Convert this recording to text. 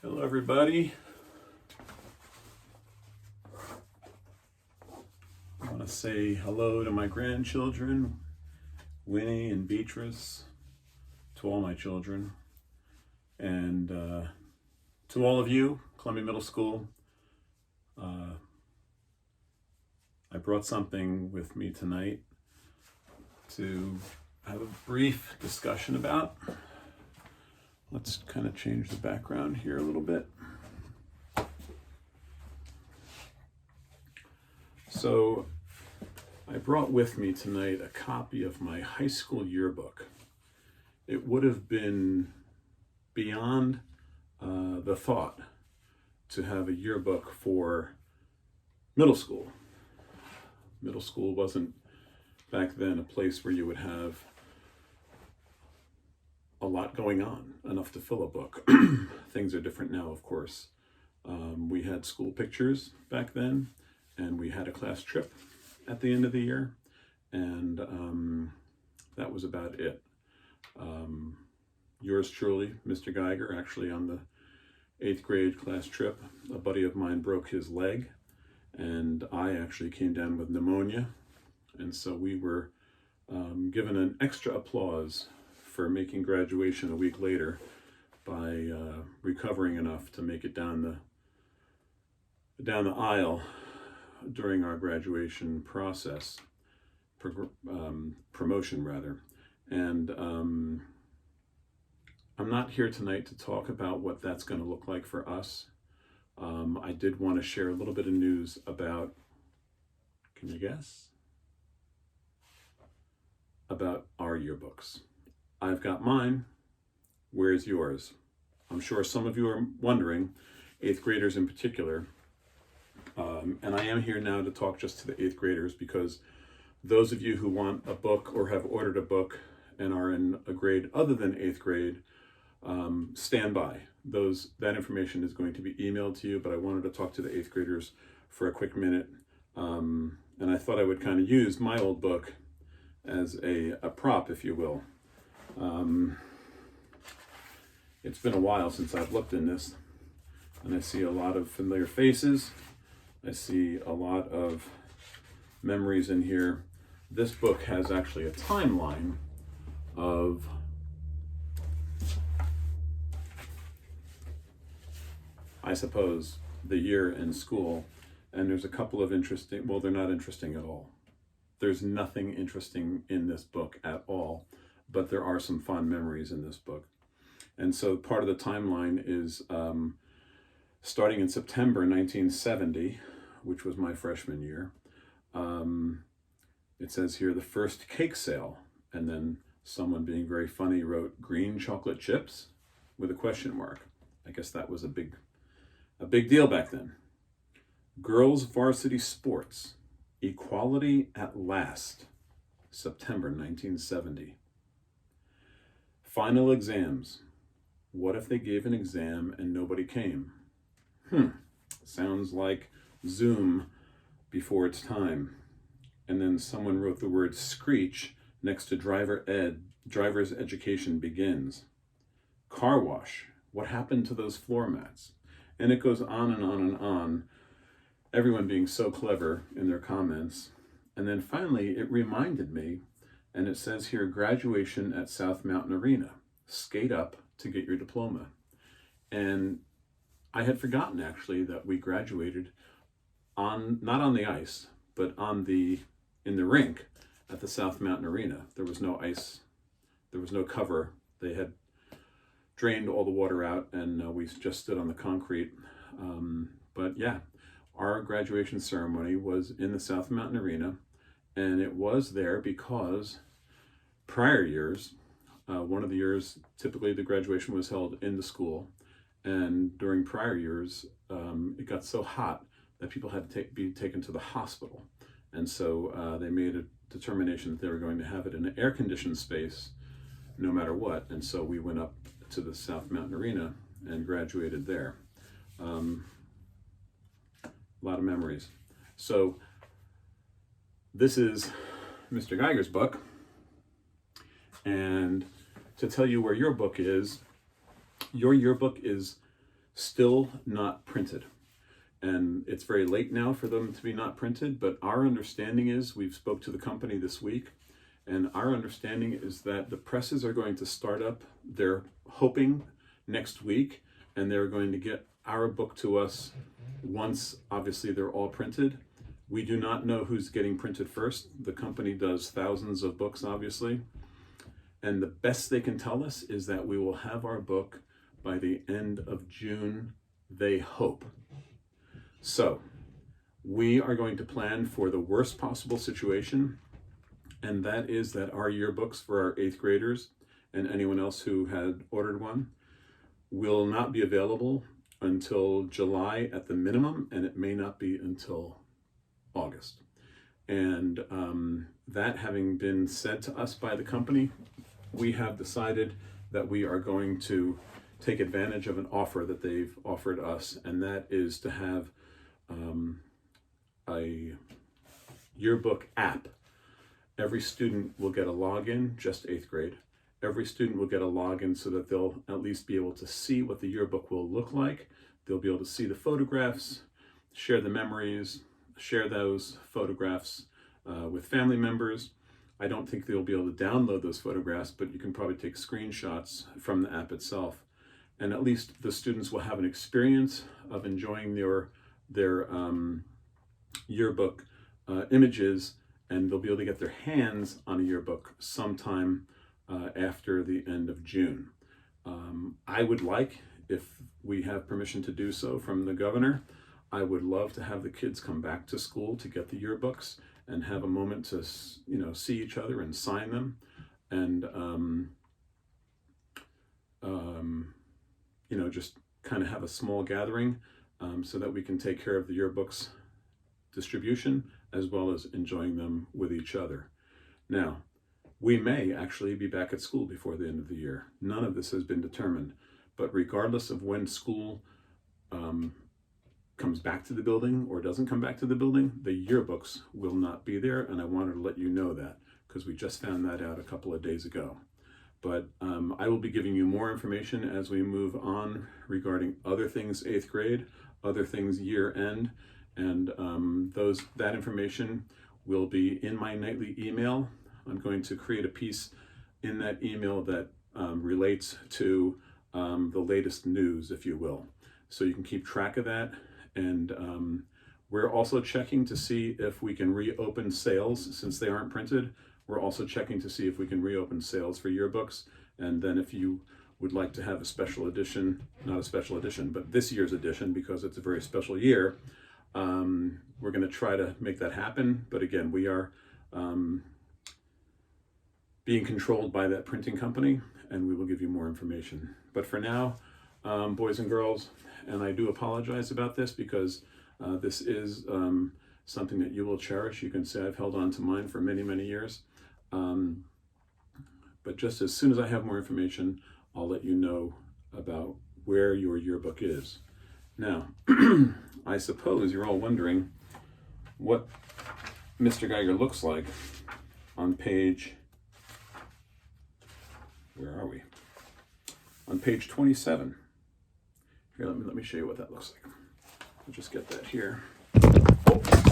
Hello, everybody. I want to say hello to my grandchildren, Winnie and Beatrice, to all my children, and to all of you, Columbia Middle School. I brought something with me tonight to have a brief discussion about. Let's kind of change the background here a little bit. So I brought with me tonight a copy of my high school yearbook. It would have been beyond the thought to have a yearbook for middle school. Middle school wasn't back then a place where you would have a lot going on, enough to fill a book. Things are different now, of course. We had school pictures back then, and we had a class trip at the end of the year, and that was about it. Yours truly, Mr. Geiger, actually on the 8th grade class trip, a buddy of mine broke his leg, and I actually came down with pneumonia, and so we were given an extra applause for making graduation a week later by recovering enough to make it down the aisle during our graduation process, promotion rather. And I'm not here tonight to talk about what that's going to look like for us. I did want to share a little bit of news about, can you guess? About our yearbooks. I've got mine. Where's yours? I'm sure some of you are wondering, 8th graders in particular. And I am here now to talk just to the 8th graders, because those of you who want a book or have ordered a book and are in a grade other than 8th grade, stand by. That information is going to be emailed to you, but I wanted to talk to the 8th graders for a quick minute. And I thought I would kind of use my old book as a prop, if you will. It's been a while since I've looked in this, and I see a lot of familiar faces. I see a lot of memories in here. This book has actually a timeline of I suppose the year in school, and there's a couple of interesting, well, they're not interesting at all. There's nothing interesting in this book at all, but there are some fond memories in this book. And so part of the timeline is starting in September 1970, which was my freshman year. It says here, the first cake sale, and then someone being very funny wrote green chocolate chips with a question mark. I guess that was a big deal back then. Girls varsity sports, equality at last, September 1970. Final exams. What if they gave an exam and nobody came? Sounds like Zoom before its time. And then someone wrote the word screech next to driver's education begins. Car wash. What happened to those floor mats? And it goes on and on and on, everyone being so clever in their comments. And then finally, it reminded me, and it says here, graduation at South Mountain Arena. Skate up to get your diploma. And I had forgotten, actually, that we graduated not on the ice, but in the rink at the South Mountain Arena. There was no ice, there was no cover. They had drained all the water out, and we just stood on the concrete. But yeah, our graduation ceremony was in the South Mountain Arena, and it was there because prior years, one of the years, typically the graduation was held in the school, and during prior years, it got so hot that people had to be taken to the hospital. And so they made a determination that they were going to have it in an air-conditioned space no matter what. And so we went up to the South Mountain Arena and graduated there. A lot of memories. So this is Mr. Geiger's book. And to tell you where your book is, your yearbook is still not printed. And it's very late now for them to be not printed, but our understanding is, we've spoke to the company this week, and our understanding is that the presses are going to start up, they're hoping, next week, and they're going to get our book to us once, obviously, they're all printed. We do not know who's getting printed first. The company does thousands of books, obviously. And the best they can tell us is that we will have our book by the end of June, they hope. So we are going to plan for the worst possible situation, and that is that our yearbooks for our 8th graders and anyone else who had ordered one will not be available until July at the minimum, and it may not be until August. And that having been said to us by the company, we have decided that we are going to take advantage of an offer that they've offered us, and that is to have a yearbook app. Every student will get a login, just 8th grade. Every student will get a login so that they'll at least be able to see what the yearbook will look like. They'll be able to see the photographs, share the memories, share those photographs with family members. I don't think they'll be able to download those photographs, but you can probably take screenshots from the app itself. And at least the students will have an experience of enjoying their yearbook images, and they'll be able to get their hands on a yearbook sometime after the end of June. I would like, if we have permission to do so from the governor, I would love to have the kids come back to school to get the yearbooks and have a moment to, see each other and sign them, and just kind of have a small gathering so that we can take care of the yearbooks distribution as well as enjoying them with each other. Now, we may actually be back at school before the end of the year. None of this has been determined, but regardless of when school comes back to the building or doesn't come back to the building, the yearbooks will not be there, and I wanted to let you know that because we just found that out a couple of days ago. But I will be giving you more information as we move on regarding other things 8th grade, other things year end, and that information will be in my nightly email. I'm going to create a piece in that email that relates to the latest news, if you will. So you can keep track of that. And we're also checking to see if we can reopen sales since they aren't printed. We're also checking to see if we can reopen sales for yearbooks. And then if you would like to have a special edition, not a special edition, but this year's edition, because it's a very special year, we're going to try to make that happen. But again, we are being controlled by that printing company, and we will give you more information. But for now, boys and girls, and I do apologize about this because this is something that you will cherish. You can say I've held on to mine for many, many years. But just as soon as I have more information, I'll let you know about where your yearbook is. Now, I suppose you're all wondering what Mr. Geiger looks like on page, where are we? On page 27. Here, let me show you what that looks like. I'll just get that here. Oh.